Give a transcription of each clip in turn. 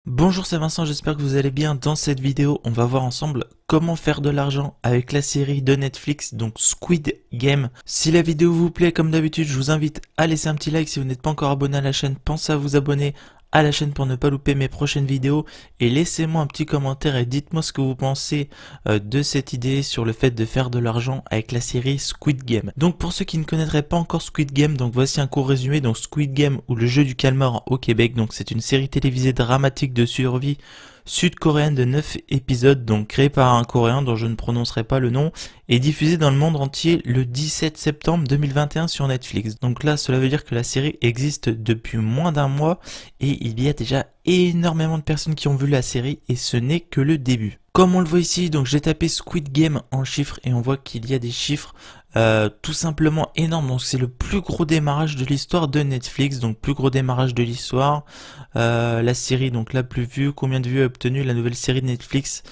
Bonjour, c'est Vincent, j'espère que vous allez bien. Dans cette vidéo, on va voir ensemble comment faire de l'argent avec la série de Netflix, donc Squid Game. Si la vidéo vous plaît, comme d'habitude, je vous invite à laisser un petit like. Si vous n'êtes pas encore abonné à la chaîne, pensez à vous abonner à la chaîne pour ne pas louper mes prochaines vidéos. Et laissez-moi un petit commentaire et dites-moi ce que vous pensez de cette idée sur le fait de faire de l'argent avec la série Squid Game. Donc pour ceux qui ne connaîtraient pas encore Squid Game, donc voici un court résumé. Donc Squid Game ou le jeu du calmar au Québec, donc c'est une série télévisée dramatique de survie sud-coréenne de 9 épisodes, donc créée par un coréen dont je ne prononcerai pas le nom, et diffusée dans le monde entier le 17 septembre 2021 sur Netflix. Donc là, cela veut dire que la série existe depuis moins d'un mois et il y a déjà énormément de personnes qui ont vu la série et ce n'est que le début. Comme on le voit ici, donc j'ai tapé Squid Game en chiffres et on voit qu'il y a des chiffres tout simplement énormes. Donc c'est le plus gros démarrage de l'histoire de Netflix, donc plus gros démarrage de l'histoire. La série donc la plus vue, combien de vues a obtenu la nouvelle série de Netflix?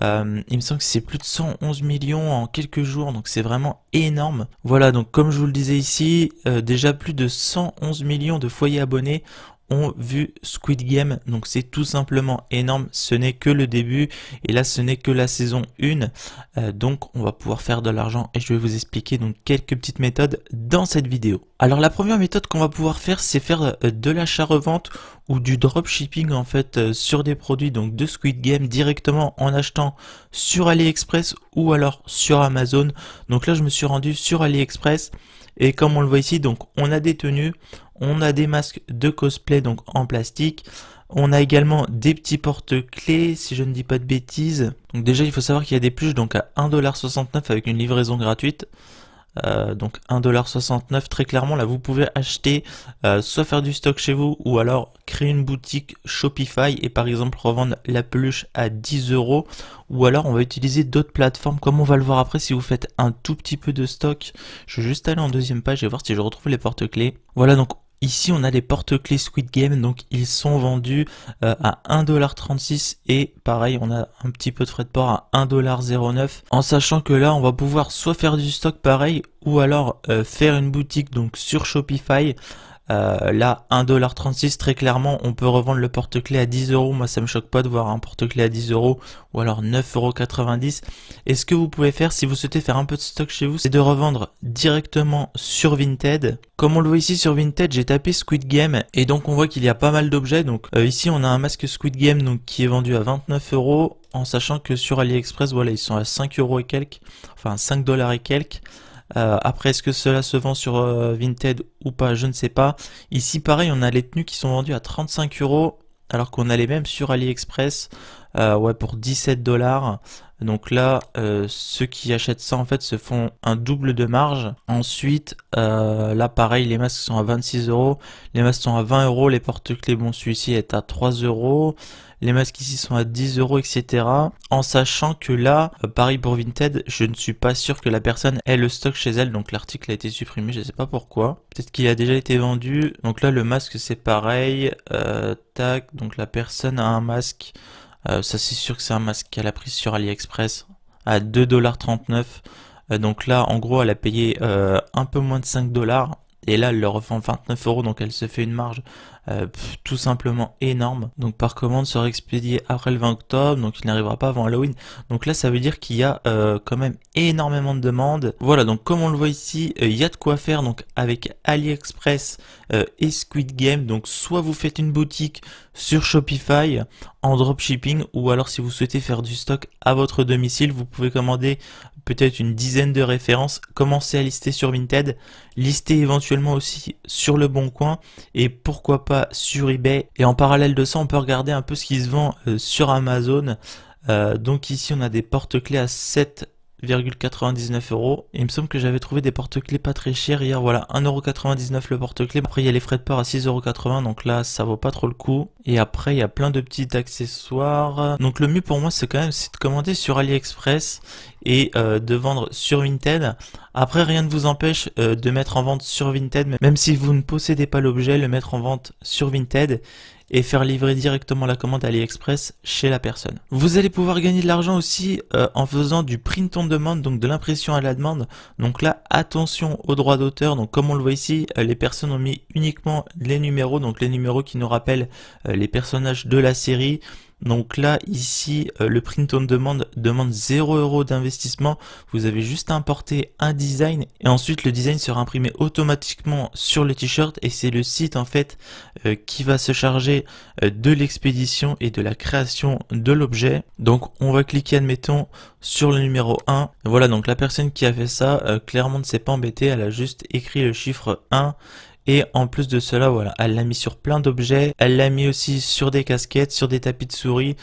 Il me semble que c'est plus de 111 millions en quelques jours, donc c'est vraiment énorme. Voilà, donc comme je vous le disais ici, déjà plus de 111 millions de foyers abonnés ont vu Squid Game, donc c'est tout simplement énorme, ce n'est que le début, et là ce n'est que la saison 1, donc on va pouvoir faire de l'argent, et je vais vous expliquer donc quelques petites méthodes dans cette vidéo. Alors la première méthode qu'on va pouvoir faire, c'est faire de l'achat-revente ou du dropshipping en fait sur des produits donc de Squid Game directement en achetant sur AliExpress ou alors sur Amazon. Donc là je me suis rendu sur AliExpress et comme on le voit ici, donc on a des tenues, on a des masques de cosplay donc en plastique, on a également des petits porte-clés si je ne dis pas de bêtises. Donc déjà il faut savoir qu'il y a des pluches donc à 1,69$ avec une livraison gratuite. Donc 1,69$ très clairement là vous pouvez acheter soit faire du stock chez vous ou alors créer une boutique Shopify et par exemple revendre la peluche à 10€, ou alors on va utiliser d'autres plateformes comme on va le voir après. Si vous faites un tout petit peu de stock, je vais juste aller en deuxième page et voir si je retrouve les porte-clés. Voilà, donc ici on a les porte-clés Squid Game, donc ils sont vendus à 1,36$ et pareil on a un petit peu de frais de port à 1,09$, en sachant que là on va pouvoir soit faire du stock pareil ou alors faire une boutique donc sur Shopify. Là 1,36$ très clairement on peut revendre le porte-clés à 10€. Moi ça me choque pas de voir un porte-clés à 10€ ou alors 9,90€. Et ce que vous pouvez faire si vous souhaitez faire un peu de stock chez vous, c'est de revendre directement sur Vinted. Comme on le voit ici sur Vinted, j'ai tapé Squid Game et donc on voit qu'il y a pas mal d'objets. Donc ici on a un masque Squid Game donc qui est vendu à 29€, en sachant que sur AliExpress voilà ils sont à 5€ et quelques, enfin 5$ et quelques. Après est-ce que cela se vend sur Vinted ou pas, je ne sais pas. Ici pareil on a les tenues qui sont vendues à 35€, alors qu'on a les mêmes sur AliExpress ouais, pour 17$. Donc là ceux qui achètent ça en fait se font un double de marge. Ensuite là pareil les masques sont à 26€, les masques sont à 20€, les porte-clés, bon celui-ci est à 3€, les masques ici sont à 10€, etc. En sachant que là, pareil pour Vinted, je ne suis pas sûr que la personne ait le stock chez elle, donc l'article a été supprimé, je ne sais pas pourquoi. Peut-être qu'il a déjà été vendu. Donc là, le masque c'est pareil. Tac, donc la personne a un masque. Ça c'est sûr que c'est un masque qu'elle a pris sur AliExpress à 2,39$. Donc là, en gros, elle a payé un peu moins de 5$. Et là, elle le revend 29€, donc elle se fait une marge tout simplement énorme. Donc par commande sera expédié après le 20 octobre, donc il n'arrivera pas avant Halloween. Donc là, ça veut dire qu'il y a quand même énormément de demandes. Voilà, donc comme on le voit ici, il y a de quoi faire donc avec AliExpress et Squid Game. Donc soit vous faites une boutique sur Shopify en dropshipping, ou alors si vous souhaitez faire du stock à votre domicile, vous pouvez commander peut-être une dizaine de références, commencer à lister sur Vinted, lister éventuellement aussi sur Le Bon Coin et pourquoi pas sur eBay. Et en parallèle de ça, on peut regarder un peu ce qui se vend sur Amazon. Donc ici, on a des porte-clés à 7,99€. Il me semble que j'avais trouvé des porte-clés pas très chers hier. Voilà, 1,99€ le porte-clés. Après, il y a les frais de port à 6,80€. Donc là, ça vaut pas trop le coup. Et après, il y a plein de petits accessoires. Donc le mieux pour moi, c'est quand même de commander sur AliExpress et de vendre sur Vinted. Après, rien ne vous empêche de mettre en vente sur Vinted, même si vous ne possédez pas l'objet, le mettre en vente sur Vinted. et faire livrer directement la commande AliExpress chez la personne. Vous allez pouvoir gagner de l'argent aussi en faisant du print on demand, donc de l'impression à la demande. Donc là, attention aux droits d'auteur. Donc comme on le voit ici, les personnes ont mis uniquement les numéros, donc les numéros qui nous rappellent les personnages de la série. Donc là, ici, le print on demand demande 0 € d'investissement. Vous avez juste à importer un design et ensuite le design sera imprimé automatiquement sur le t-shirt et c'est le site en fait qui va se charger de l'expédition et de la création de l'objet. Donc on va cliquer, admettons, sur le numéro 1. Voilà, donc la personne qui a fait ça, clairement ne s'est pas embêtée, elle a juste écrit le chiffre 1. Et en plus de cela, voilà, elle l'a mis sur plein d'objets, elle l'a mis aussi sur des casquettes, sur des tapis de souris,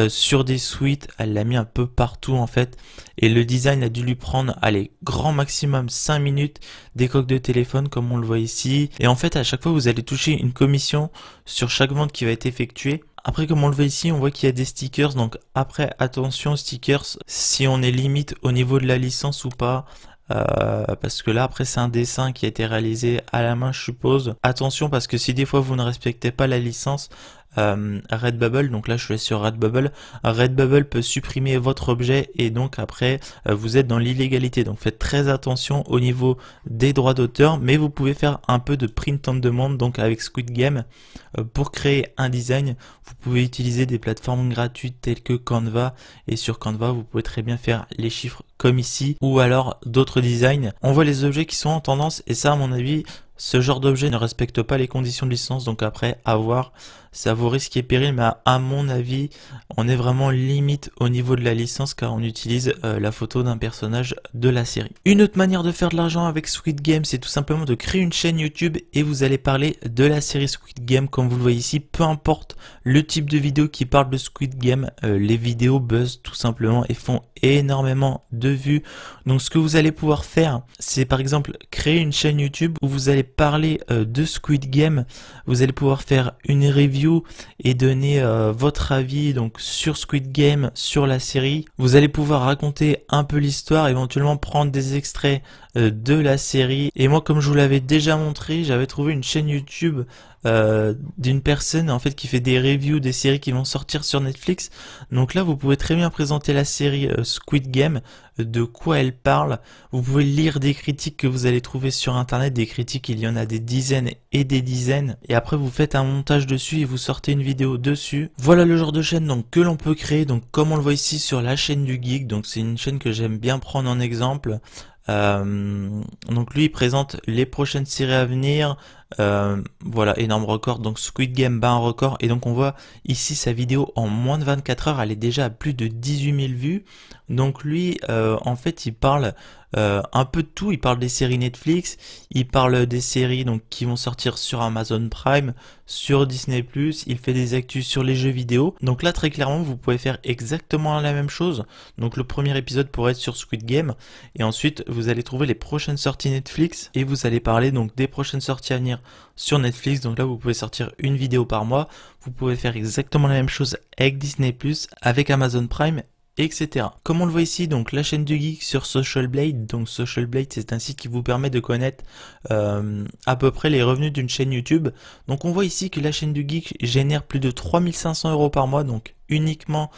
sur des suites, elle l'a mis un peu partout en fait. Et le design a dû lui prendre, allez, grand maximum 5 minutes, des coques de téléphone comme on le voit ici. Et en fait, à chaque fois, vous allez toucher une commission sur chaque vente qui va être effectuée. Après, comme on le voit ici, on voit qu'il y a des stickers. Donc après, attention, stickers, si on est limite au niveau de la licence ou pas. Parce que là après c'est un dessin qui a été réalisé à la main je suppose. Attention parce que si des fois vous ne respectez pas la licence, Redbubble, donc là je suis sur Redbubble, Redbubble peut supprimer votre objet et donc après vous êtes dans l'illégalité. Donc faites très attention au niveau des droits d'auteur, mais vous pouvez faire un peu de print on demand donc avec Squid Game pour créer un design. Vous pouvez utiliser des plateformes gratuites telles que Canva et sur Canva vous pouvez très bien faire les chiffres comme ici ou alors d'autres designs. On voit les objets qui sont en tendance et ça à mon avis ce genre d'objet ne respecte pas les conditions de licence, donc après à voir, ça vaut risque et péril, mais à mon avis on est vraiment limite au niveau de la licence car on utilise la photo d'un personnage de la série. Une autre manière de faire de l'argent avec Squid Game, c'est tout simplement de créer une chaîne YouTube et vous allez parler de la série Squid Game comme vous le voyez ici, peu importe le type de vidéo qui parle de Squid Game, les vidéos buzz tout simplement et font énormément de vues. Donc ce que vous allez pouvoir faire, c'est par exemple créer une chaîne YouTube où vous allez parler de Squid Game, vous allez pouvoir faire une review et donner votre avis donc sur Squid Game, sur la série. Vous allez pouvoir raconter un peu l'histoire, éventuellement prendre des extraits de la série. Et moi comme je vous l'avais déjà montré, j'avais trouvé une chaîne YouTube d'une personne en fait qui fait des reviews des séries qui vont sortir sur Netflix. Donc là vous pouvez très bien présenter la série Squid Game, de quoi elle parle. Vous pouvez lire des critiques que vous allez trouver sur internet, des critiques il y en a des dizaines et des dizaines, et après vous faites un montage dessus et vous sortez une vidéo dessus. Voilà le genre de chaîne donc que l'on peut créer, donc comme on le voit ici sur la chaîne du geek. Donc c'est une chaîne que j'aime bien prendre en exemple. Donc lui il présente les prochaines séries à venir, voilà, énorme record, donc Squid Game bat un record et donc on voit ici sa vidéo en moins de 24 heures elle est déjà à plus de 18 000 vues. Donc lui en fait il parle un peu de tout, il parle des séries Netflix, il parle des séries donc qui vont sortir sur Amazon Prime, sur Disney+, il fait des actus sur les jeux vidéo. Donc là très clairement vous pouvez faire exactement la même chose. Donc le premier épisode pourrait être sur Squid Game et ensuite vous allez trouver les prochaines sorties Netflix et vous allez parler donc des prochaines sorties à venir sur Netflix. Donc là vous pouvez sortir une vidéo par mois, vous pouvez faire exactement la même chose avec Disney+, avec Amazon Prime, etc. Comme on le voit ici, donc la chaîne du geek sur Social Blade. Donc Social Blade c'est un site qui vous permet de connaître à peu près les revenus d'une chaîne YouTube. Donc on voit ici que la chaîne du geek génère plus de 3500 € par mois, donc uniquement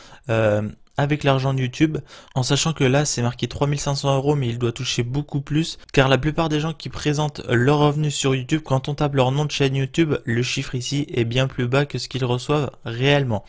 avec l'argent de YouTube, en sachant que là c'est marqué 3500 € mais il doit toucher beaucoup plus car la plupart des gens qui présentent leurs revenus sur YouTube, quand on tape leur nom de chaîne YouTube, le chiffre ici est bien plus bas que ce qu'ils reçoivent réellement.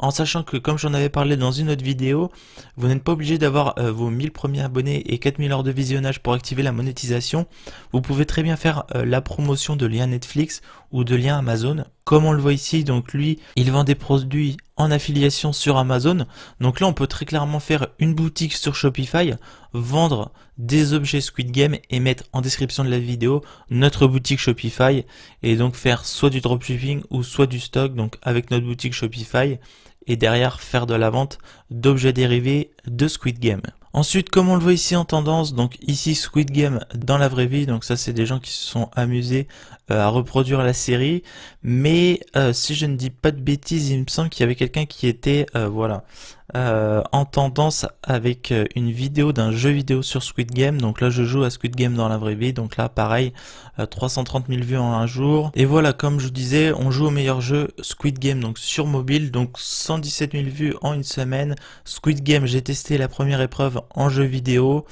En sachant que comme j'en avais parlé dans une autre vidéo, vous n'êtes pas obligé d'avoir vos 1000 premiers abonnés et 4000 heures de visionnage pour activer la monétisation. Vous pouvez très bien faire la promotion de liens Netflix ou de liens Amazon. Comme on le voit ici, donc lui, il vend des produits en affiliation sur Amazon. Donc là, on peut très clairement faire une boutique sur Shopify, vendre des objets Squid Game et mettre en description de la vidéo notre boutique Shopify et donc faire soit du dropshipping ou soit du stock donc avec notre boutique Shopify et derrière faire de la vente d'objets dérivés de Squid Game. Ensuite, comme on le voit ici en tendance, donc ici Squid Game dans la vraie vie, donc ça c'est des gens qui se sont amusés à reproduire la série, mais si je ne dis pas de bêtises, il me semble qu'il y avait quelqu'un qui était voilà en tendance avec une vidéo d'un jeu vidéo sur Squid Game. Donc là je joue à Squid Game dans la vraie vie, donc là pareil, 330 000 vues en un jour. Et voilà, comme je vous disais, on joue au meilleur jeu Squid Game donc sur mobile, donc 117 000 vues en une semaine. Squid Game, j'ai testé la première épreuve en jeu vidéo.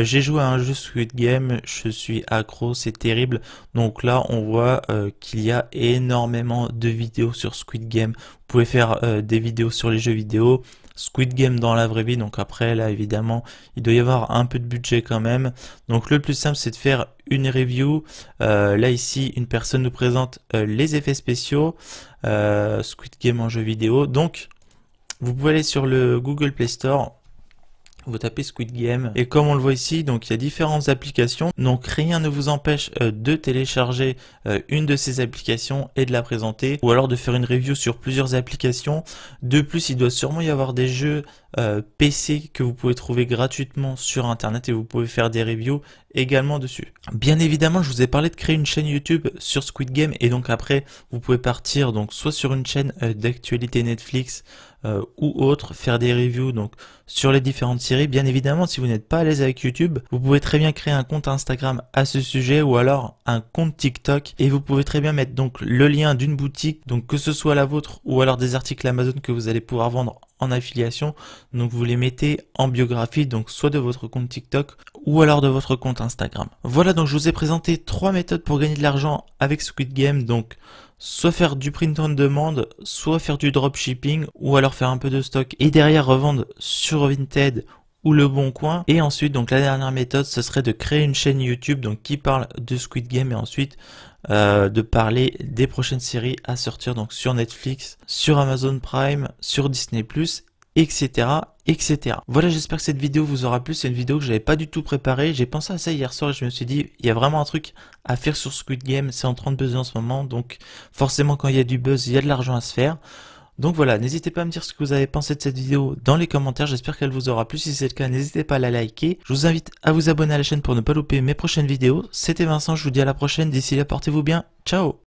J'ai joué à un jeu Squid Game, je suis accro, c'est terrible. Donc là on voit qu'il y a énormément de vidéos sur Squid Game. Vous pouvez faire des vidéos sur les jeux vidéo, Squid Game dans la vraie vie. Donc après là évidemment il doit y avoir un peu de budget quand même. Donc le plus simple c'est de faire une review. Là ici une personne nous présente les effets spéciaux, Squid Game en jeu vidéo. Donc vous pouvez aller sur le Google Play Store, vous tapez Squid Game et comme on le voit ici, donc il y a différentes applications, donc rien ne vous empêche de télécharger une de ces applications et de la présenter, ou alors de faire une review sur plusieurs applications. De plus, il doit sûrement y avoir des jeux PC que vous pouvez trouver gratuitement sur internet et vous pouvez faire des reviews également dessus. Bien évidemment, je vous ai parlé de créer une chaîne YouTube sur Squid Game et donc après vous pouvez partir donc soit sur une chaîne d'actualité Netflix ou autre, faire des reviews donc sur les différentes séries. Bien évidemment, si vous n'êtes pas à l'aise avec YouTube, vous pouvez très bien créer un compte Instagram à ce sujet ou alors un compte TikTok et vous pouvez très bien mettre donc le lien d'une boutique, donc que ce soit la vôtre ou alors des articles Amazon que vous allez pouvoir vendre en affiliation. Donc vous les mettez en biographie, donc soit de votre compte TikTok ou alors de votre compte Instagram. Voilà, donc je vous ai présenté 3 méthodes pour gagner de l'argent avec Squid Game. Donc soit faire du print on demand, soit faire du dropshipping, ou alors faire un peu de stock et derrière revendre sur Vinted ou Le Bon Coin. Et ensuite, donc la dernière méthode, ce serait de créer une chaîne YouTube donc qui parle de Squid Game et ensuite de parler des prochaines séries à sortir donc sur Netflix, sur Amazon Prime, sur Disney+, etc. etc. Voilà, j'espère que cette vidéo vous aura plu. C'est une vidéo que j'avais pas du tout préparée. J'ai pensé à ça hier soir et je me suis dit, il y a vraiment un truc à faire sur Squid Game. C'est en train de buzzer en ce moment. Donc forcément, quand il y a du buzz, il y a de l'argent à se faire. Donc voilà, n'hésitez pas à me dire ce que vous avez pensé de cette vidéo dans les commentaires. J'espère qu'elle vous aura plu. Si c'est le cas, n'hésitez pas à la liker. Je vous invite à vous abonner à la chaîne pour ne pas louper mes prochaines vidéos. C'était Vincent, je vous dis à la prochaine. D'ici là, portez-vous bien. Ciao!